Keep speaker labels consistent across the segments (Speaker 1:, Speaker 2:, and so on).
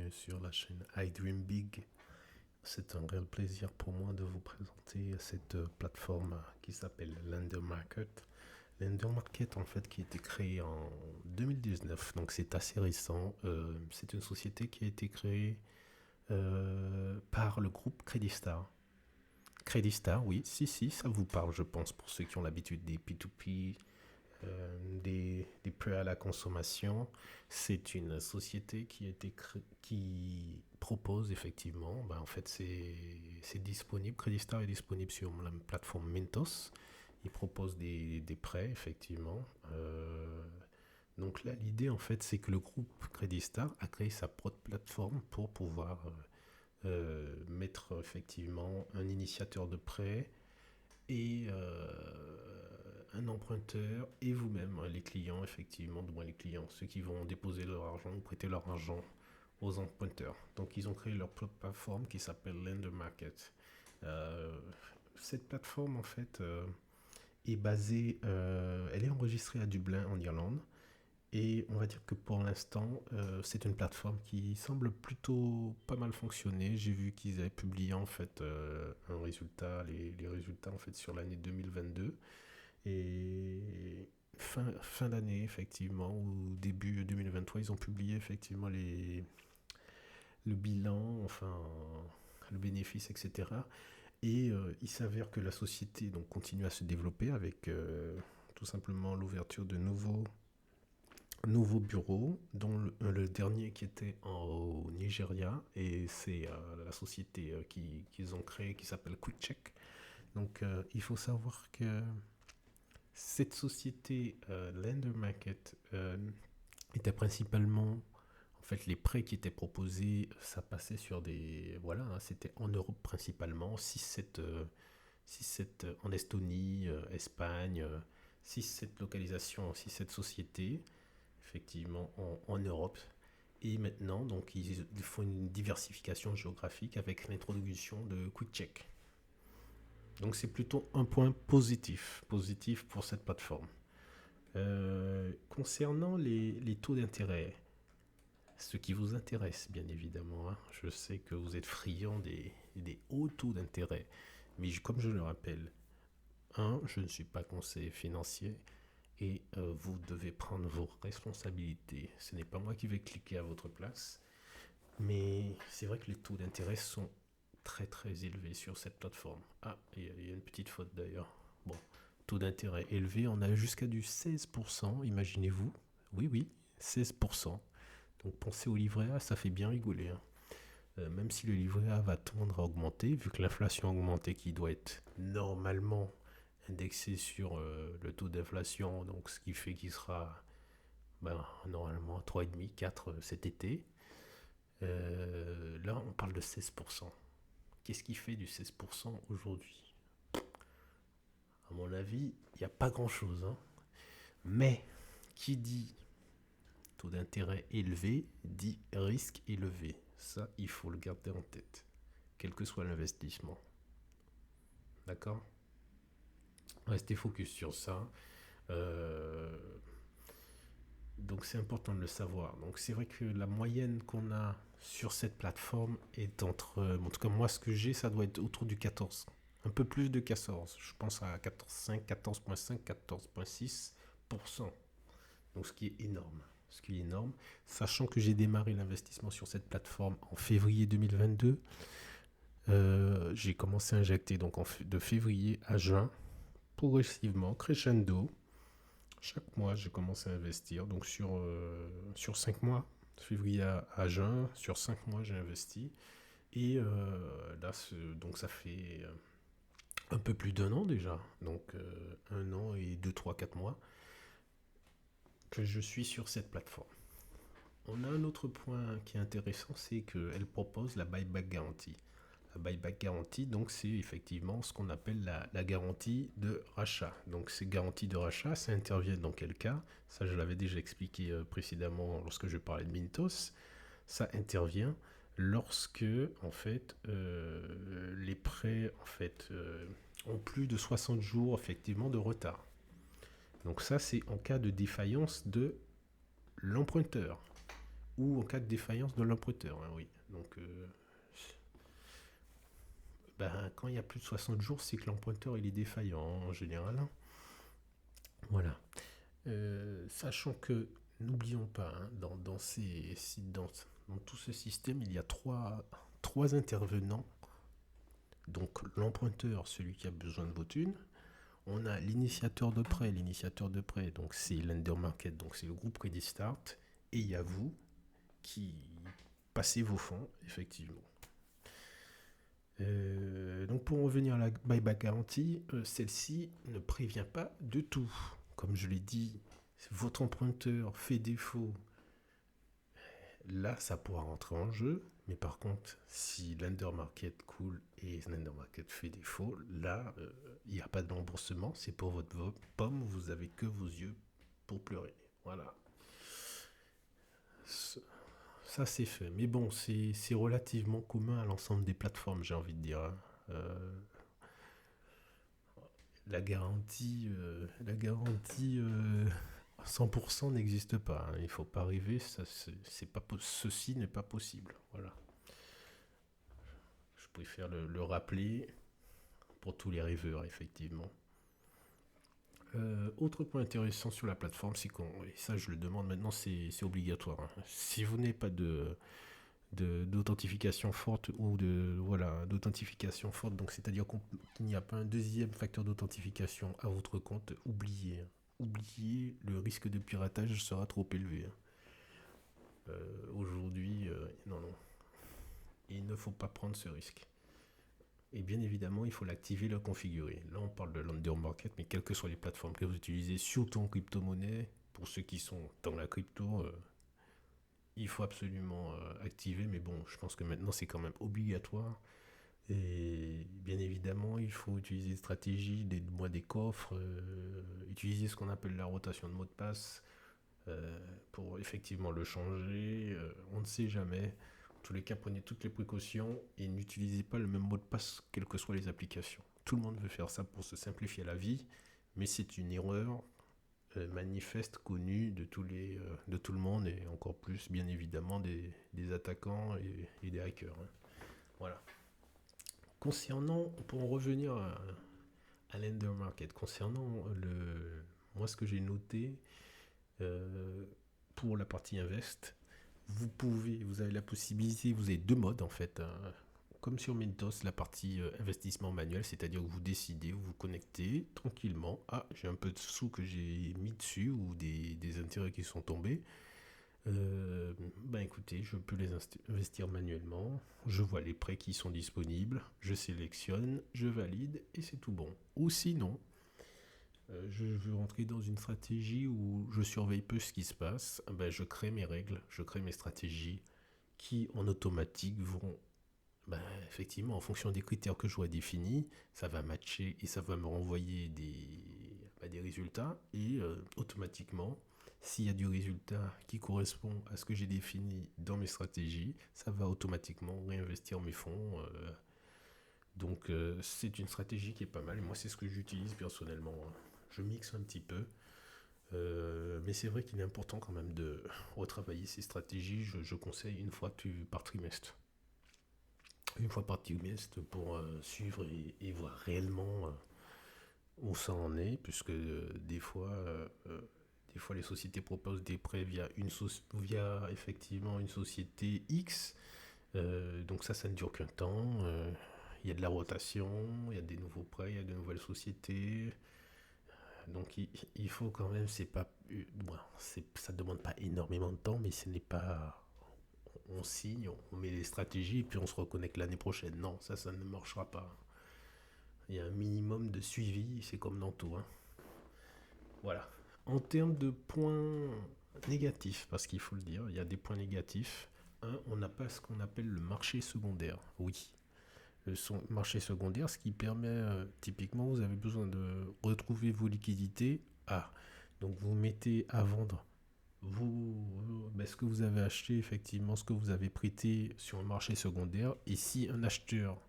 Speaker 1: bienvenue sur la chaîne I Dream Big. C'est un réel plaisir pour moi de vous présenter cette plateforme qui s'appelle Lender Market. Lender Market, en fait, qui a été créée en 2019, donc c'est assez récent. C'est une société qui a été créée par le groupe Credistar. Credistar, oui, si, ça vous parle, je pense, pour ceux qui ont l'habitude des P2P, des prêts à la consommation. C'est une société qui a été qui propose effectivement, en fait c'est disponible, Credistar est disponible sur la plateforme Mintos. Il propose des prêts effectivement. Donc là l'idée en fait c'est que le groupe Credistar a créé sa propre plateforme pour pouvoir mettre effectivement un initiateur de prêt et un emprunteur et vous-même, les clients, effectivement, du moins les clients, ceux qui vont déposer leur argent ou prêter leur argent aux emprunteurs. Donc ils ont créé leur propre plateforme qui s'appelle Lender Market. Euh, Cette plateforme, en fait, est basée, elle est enregistrée à Dublin, en Irlande. Et on va dire que pour l'instant, c'est une plateforme qui semble plutôt pas mal fonctionner. J'ai vu qu'ils avaient publié en fait un résultat, les résultats en fait sur l'année 2022 et fin d'année effectivement ou début 2023, ils ont publié effectivement le bilan, enfin le bénéfice, etc. Et il s'avère que la société donc continue à se développer avec tout simplement l'ouverture de nouveaux bureaux, dont le dernier qui était au Nigeria, et c'est la société qu'ils ont créée qui s'appelle QuickCheck. Donc il faut savoir que cette société Lender Market était principalement, en fait, les prêts qui étaient proposés, ça passait sur des, voilà, hein, c'était en Europe principalement, 6-7 en Estonie, Espagne, 6-7 localisations, 6-7 sociétés effectivement en Europe. Et maintenant, donc, ils font une diversification géographique avec l'introduction de QuickCheck. Donc, c'est plutôt un point positif pour cette plateforme. Concernant les taux d'intérêt, ce qui vous intéresse, bien évidemment, hein, je sais que vous êtes friand des hauts taux d'intérêt, mais comme je le rappelle, je ne suis pas conseiller financier. Et vous devez prendre vos responsabilités. Ce n'est pas moi qui vais cliquer à votre place, mais c'est vrai que les taux d'intérêt sont très élevés sur cette plateforme. Ah, il y a une petite faute d'ailleurs. Bon, taux d'intérêt élevé, on a jusqu'à du 16%, imaginez-vous. Oui, 16%. Donc pensez au livret A, ça fait bien rigoler, hein. Même si le livret A va tendre à augmenter, vu que l'inflation a augmenté, qui doit être normalement indexé sur le taux d'inflation, donc ce qui fait qu'il sera normalement 3,5, 4 cet été. Là, on parle de 16%. Qu'est-ce qui fait du 16% aujourd'hui? À mon avis, il n'y a pas grand-chose, hein. Mais qui dit taux d'intérêt élevé dit risque élevé. Ça, il faut le garder en tête, quel que soit l'investissement. D'accord? Restez focus sur ça. Euh, Donc c'est important de le savoir. Donc c'est vrai que la moyenne qu'on a sur cette plateforme est entre, en tout cas moi ce que j'ai, ça doit être autour du 14. Un peu plus de 14. Je pense à 14,5, 14,5, 14,6%. Donc ce qui est énorme. Ce qui est énorme. Sachant que j'ai démarré l'investissement sur cette plateforme en février 2022. J'ai commencé à injecter donc de février à juin, progressivement, crescendo. Chaque mois, j'ai commencé à investir. Donc sur 5 mois, de février à juin, sur 5 mois, j'ai investi. Et là, donc ça fait un peu plus d'un an déjà. Donc 1 an et 2, 3, 4 mois que je suis sur cette plateforme. On a un autre point qui est intéressant, c'est qu'elle propose la buyback garantie. La buyback garantie, donc c'est effectivement ce qu'on appelle la garantie de rachat. Donc ces garanties de rachat, ça intervient dans quel cas? Ça, je l'avais déjà expliqué précédemment lorsque je parlais de Mintos. Ça intervient lorsque en fait les prêts en fait ont plus de 60 jours effectivement de retard. Donc ça, c'est en cas de défaillance de l'emprunteur. ou en cas de défaillance de l'emprunteur, hein, oui. Donc, ben, quand il y a plus de 60 jours, c'est que l'emprunteur il est défaillant en général, hein. Voilà. Sachant que, n'oublions pas, hein, dans tout ce système, il y a trois intervenants. Donc l'emprunteur, celui qui a besoin de vos thunes. On a l'initiateur de prêt. L'initiateur de prêt, donc c'est Lender Market, donc c'est le groupe Credit Start. Et il y a vous qui passez vos fonds, effectivement. Donc pour revenir à la buyback garantie, celle-ci ne prévient pas de tout. Comme je l'ai dit, si votre emprunteur fait défaut, là ça pourra rentrer en jeu. Mais par contre, si Lender Market coule et Lender Market fait défaut, là il n'y a pas de remboursement, c'est pour votre pomme, vous avez que vos yeux pour pleurer. Voilà. Ça c'est fait. Mais bon, c'est relativement commun à l'ensemble des plateformes, j'ai envie de dire, hein. La garantie 100% n'existe pas, hein. Il ne faut pas rêver, ceci n'est pas possible. Voilà. Je préfère le rappeler pour tous les rêveurs, effectivement. Autre point intéressant sur la plateforme, c'est et ça je le demande maintenant, c'est obligatoire, hein. Si vous n'avez pas d'authentification forte d'authentification forte, donc c'est-à-dire qu'il n'y a pas un deuxième facteur d'authentification à votre compte, oubliez, le risque de piratage sera trop élevé, hein. Aujourd'hui, non, non, il ne faut pas prendre ce risque. Et bien évidemment, il faut l'activer, le configurer. Là, on parle de Lender Market, mais quelles que soient les plateformes que vous utilisez, surtout en crypto-monnaie, pour ceux qui sont dans la crypto, il faut absolument activer. Mais bon, je pense que maintenant, c'est quand même obligatoire. Et bien évidemment, il faut utiliser des stratégies, des coffres, utiliser ce qu'on appelle la rotation de mot de passe pour effectivement le changer. On ne sait jamais. En tous les cas, prenez toutes les précautions et n'utilisez pas le même mot de passe, quelles que soient les applications. Tout le monde veut faire ça pour se simplifier la vie, mais c'est une erreur manifeste, connue de tout le monde et encore plus, bien évidemment, des attaquants et des hackers, hein. Voilà. Pour en revenir à l'Ender Market, concernant moi ce que j'ai noté euh, pour la partie Invest, vous avez la possibilité, vous avez deux modes en fait, hein. Comme sur Mentos, la partie investissement manuel, c'est-à-dire que vous décidez, vous vous connectez tranquillement. Ah, j'ai un peu de sous que j'ai mis dessus ou des intérêts qui sont tombés. Ben écoutez, je peux les investir manuellement. Je vois les prêts qui sont disponibles, je sélectionne, je valide et c'est tout bon. Ou sinon, je veux rentrer dans une stratégie où je surveille peu ce qui se passe. Ben, je crée mes règles, je crée mes stratégies qui en automatique vont, ben, effectivement, en fonction des critères que je vois définis, ça va matcher et ça va me renvoyer des résultats. Et automatiquement, s'il y a du résultat qui correspond à ce que j'ai défini dans mes stratégies, ça va automatiquement réinvestir mes fonds. Donc c'est une stratégie qui est pas mal. Et moi, c'est ce que j'utilise personnellement, hein. Je mixe un petit peu. Mais c'est vrai qu'il est important quand même de retravailler ces stratégies. Je conseille par trimestre. Une fois par trimestre pour suivre et voir réellement où ça en est, puisque des fois les sociétés proposent des prêts via effectivement une société X. Donc ça ne dure qu'un temps. Il y a de la rotation, il y a des nouveaux prêts, il y a de nouvelles sociétés. Donc il faut quand même, c'est pas, bon, ça ne demande pas énormément de temps, mais ce n'est pas, on signe, on met les stratégies, et puis on se reconnecte l'année prochaine. Non, ça ne marchera pas. Il y a un minimum de suivi, c'est comme dans tout, hein. Voilà. En termes de points négatifs, parce qu'il faut le dire, il y a des points négatifs. Un, on n'a pas ce qu'on appelle le marché secondaire. Oui, marché secondaire, ce qui permet, typiquement, vous avez besoin de retrouver vos liquidités. Ah, donc vous mettez à vendre ce que vous avez acheté, effectivement, ce que vous avez prêté sur un marché secondaire. Et si un acheteur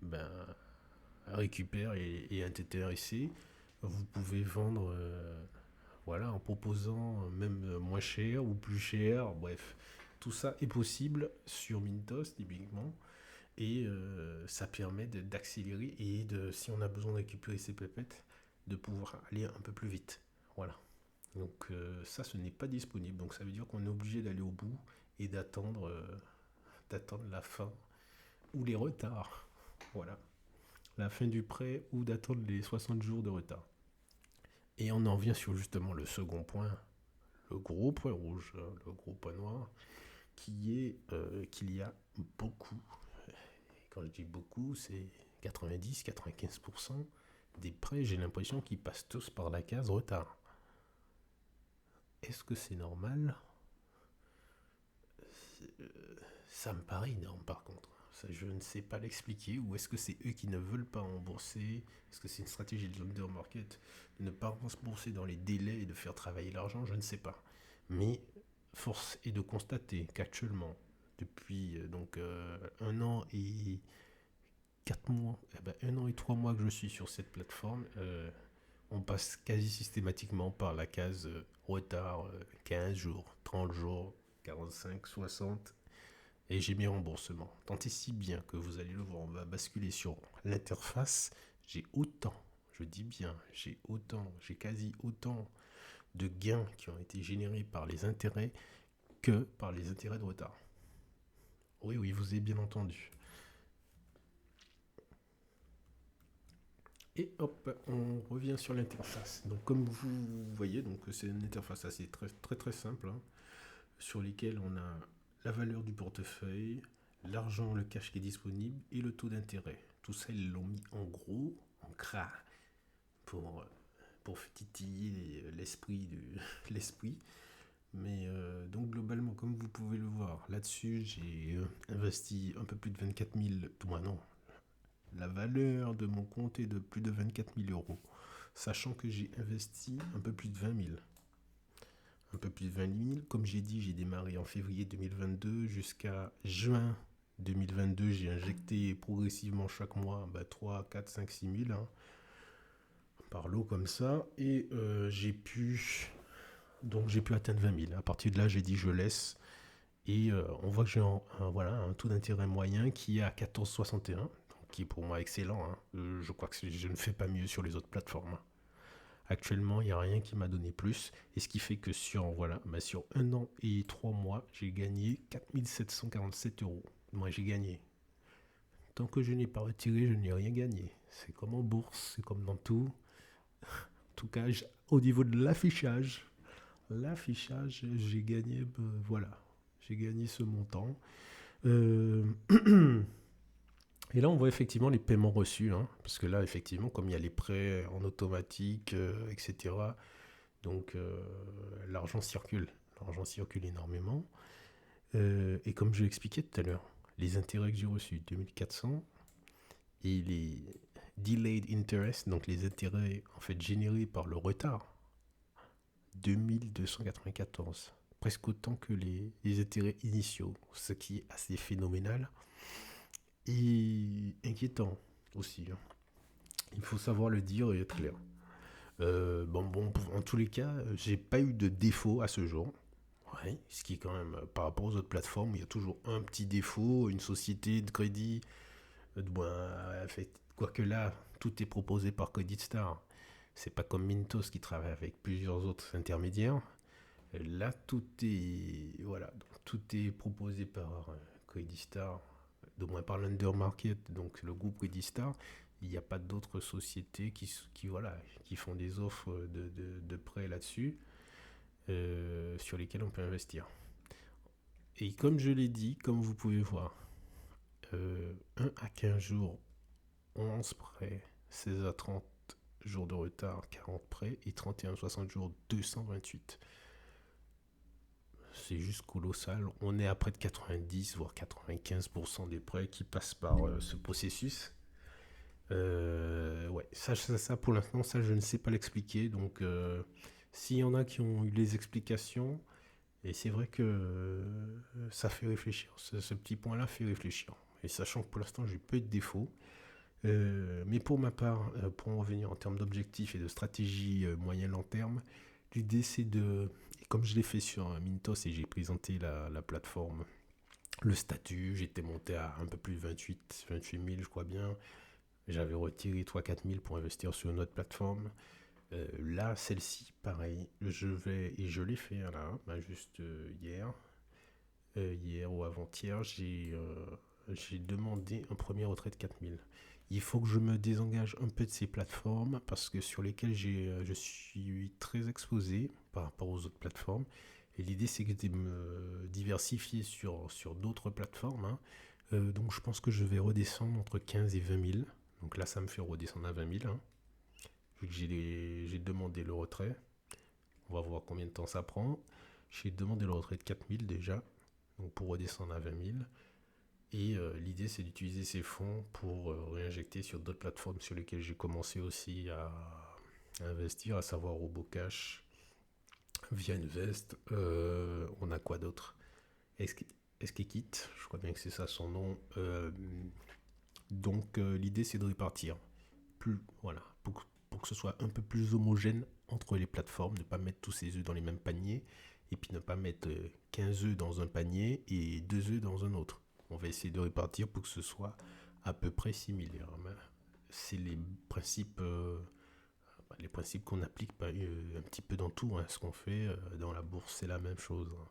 Speaker 1: ben, récupère et est intéressé, vous pouvez vendre voilà, en proposant même moins cher ou plus cher, bref, tout ça est possible sur Mintos, typiquement. Et ça permet d'accélérer et si on a besoin de récupérer ses pépettes, de pouvoir aller un peu plus vite. Voilà. Donc ça, ce n'est pas disponible. Donc ça veut dire qu'on est obligé d'aller au bout et d'attendre la fin ou les retards. Voilà. La fin du prêt ou d'attendre les 60 jours de retard. Et on en vient sur justement le second point, le gros point rouge, le gros point noir, qui est qu'il y a beaucoup, et quand je dis beaucoup, c'est 90-95% des prêts, j'ai l'impression qu'ils passent tous par la case retard. Est-ce que c'est normal? Ça me paraît énorme par contre. Ça, je ne sais pas l'expliquer. Ou est-ce que c'est eux qui ne veulent pas rembourser? Est-ce que c'est une stratégie de l'under market de ne pas rembourser dans les délais et de faire travailler l'argent? Je ne sais pas. Mais force est de constater qu'actuellement, depuis 1 an et 4 mois, un an et 3 mois que je suis sur cette plateforme, on passe quasi systématiquement par la case retard, 15 jours, 30 jours, 45, 60, et j'ai mes remboursements. Tant et si bien que vous allez le voir, on va basculer sur l'interface. J'ai autant, je dis bien, j'ai quasi autant de gains qui ont été générés par les intérêts que par les intérêts de retard. Oui, oui, vous avez bien entendu. Et hop, on revient sur l'interface. Donc comme vous voyez, donc c'est une interface assez très très très simple, hein, sur lesquelles on a la valeur du portefeuille, l'argent, le cash qui est disponible et le taux d'intérêt. Tout ça, ils l'ont mis en gros, en gras, pour, pour titiller l'esprit. Mais donc globalement, comme vous pouvez le voir, là-dessus, j'ai investi un peu plus de 24 000, non, la valeur de mon compte est de plus de 24 000 euros, sachant que j'ai investi un peu plus de 20 000. Un peu plus de 20 000. Comme j'ai dit, j'ai démarré en février 2022 jusqu'à juin 2022. J'ai injecté progressivement chaque mois 3, 4, 5, 6 000 hein, par lot comme ça. Et j'ai pu atteindre 20 000. À partir de là, j'ai dit je laisse. Et on voit que j'ai un taux d'intérêt moyen qui est à 14,61, qui est pour moi excellent. Hein. Je crois que je ne fais pas mieux sur les autres plateformes. Actuellement, il n'y a rien qui m'a donné plus. Et ce qui fait que sur 1 an et 3 mois, j'ai gagné 4 747 euros. Moi, j'ai gagné. Tant que je n'ai pas retiré, je n'ai rien gagné. C'est comme en bourse, c'est comme dans tout. En tout cas, au niveau de l'affichage, j'ai gagné, j'ai gagné ce montant. Et là, on voit effectivement les paiements reçus, hein, parce que là, effectivement, comme il y a les prêts en automatique, etc., donc l'argent circule énormément. Et comme je l'expliquais tout à l'heure, les intérêts que j'ai reçus, 2400, et les delayed interest, donc les intérêts en fait générés par le retard, 2294, presque autant que les intérêts initiaux, ce qui est assez phénoménal et inquiétant aussi. Hein. Il faut savoir le dire et être clair. En tous les cas, j'ai pas eu de défaut à ce jour. Ouais, ce qui est quand même, par rapport aux autres plateformes, il y a toujours un petit défaut, une société de crédit, quoique là, tout est proposé par Credit Star. C'est pas comme Mintos qui travaille avec plusieurs autres intermédiaires. Là, tout est proposé par Credit Star, de moins par l'Undermarket, donc le groupe Credit Star. Il n'y a pas d'autres sociétés qui font des offres de prêts là-dessus, sur lesquelles on peut investir. Et comme je l'ai dit, comme vous pouvez voir, 1 à 15 jours, 11 prêts, 16 à 30 jours de retard, 40 prêts, et 31 à 60 jours, 228. C'est juste colossal. On est à près de 90 voire 95% des prêts qui passent par ce processus. Ça pour l'instant, ça je ne sais pas l'expliquer. Donc s'il y en a qui ont eu les explications, et c'est vrai que ça fait réfléchir. Ce petit point-là fait réfléchir. Et sachant que pour l'instant j'ai peu de défauts. Mais pour ma part, pour en revenir en termes d'objectifs et de stratégie moyen-long terme, l'idée c'est de Et comme je l'ai fait sur Mintos et j'ai présenté la plateforme, le statut, j'étais monté à un peu plus de 28 000, je crois bien. J'avais retiré 3 4 000 pour investir sur une autre plateforme. Là, celle-ci, pareil, je l'ai fait là, juste hier ou avant-hier, j'ai demandé un premier retrait de 4 000. Il faut que je me désengage un peu de ces plateformes parce que sur lesquelles je suis très exposé par rapport aux autres plateformes. Et l'idée, c'est de me diversifier sur d'autres plateformes, hein. Donc, je pense que je vais redescendre entre 15 et 20 000. Donc là, ça me fait redescendre à 20 000, hein, vu que j'ai demandé le retrait. On va voir combien de temps ça prend. J'ai demandé le retrait de 4 000 déjà, donc pour redescendre à 20 000. Et l'idée, c'est d'utiliser ces fonds pour réinjecter sur d'autres plateformes sur lesquelles j'ai commencé aussi à investir, à savoir RoboCash, Via Invest. On a quoi d'autre? Esquekit, je crois bien que c'est ça son nom. Donc l'idée, c'est de répartir. Voilà, pour que ce soit un peu plus homogène entre les plateformes, ne pas mettre tous ses œufs dans les mêmes paniers, et puis ne pas mettre 15 œufs dans un panier et 2 œufs dans un autre. On va essayer de répartir pour que ce soit à peu près similaire. C'est les principes qu'on applique un petit peu dans tout, hein. Ce qu'on fait dans la bourse, c'est la même chose, hein.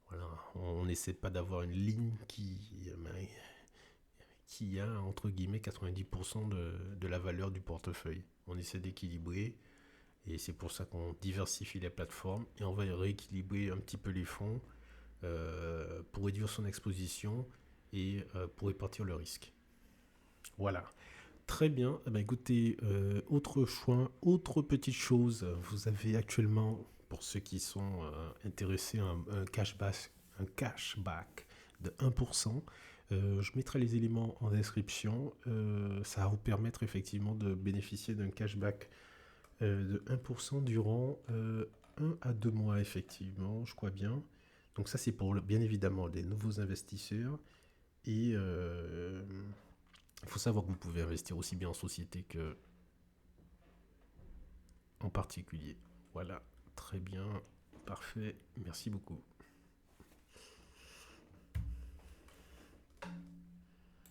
Speaker 1: Voilà, on n'essaie pas d'avoir une ligne qui a entre guillemets 90% de la valeur du portefeuille. On essaie d'équilibrer et c'est pour ça qu'on diversifie les plateformes et on va rééquilibrer un petit peu les fonds pour réduire son exposition et pour répartir le risque. Voilà. Très bien. Eh ben, écoutez, autre choix, autre petite chose. Vous avez actuellement, pour ceux qui sont intéressés, un cashback de 1%. Je mettrai les éléments en description. Ça va vous permettre effectivement de bénéficier d'un cashback de 1% durant 1 à 2 mois, effectivement, je crois bien. Donc ça, c'est pour bien évidemment les nouveaux investisseurs. Et il faut savoir que vous pouvez investir aussi bien en société que en particulier. Voilà, très bien, parfait, merci beaucoup.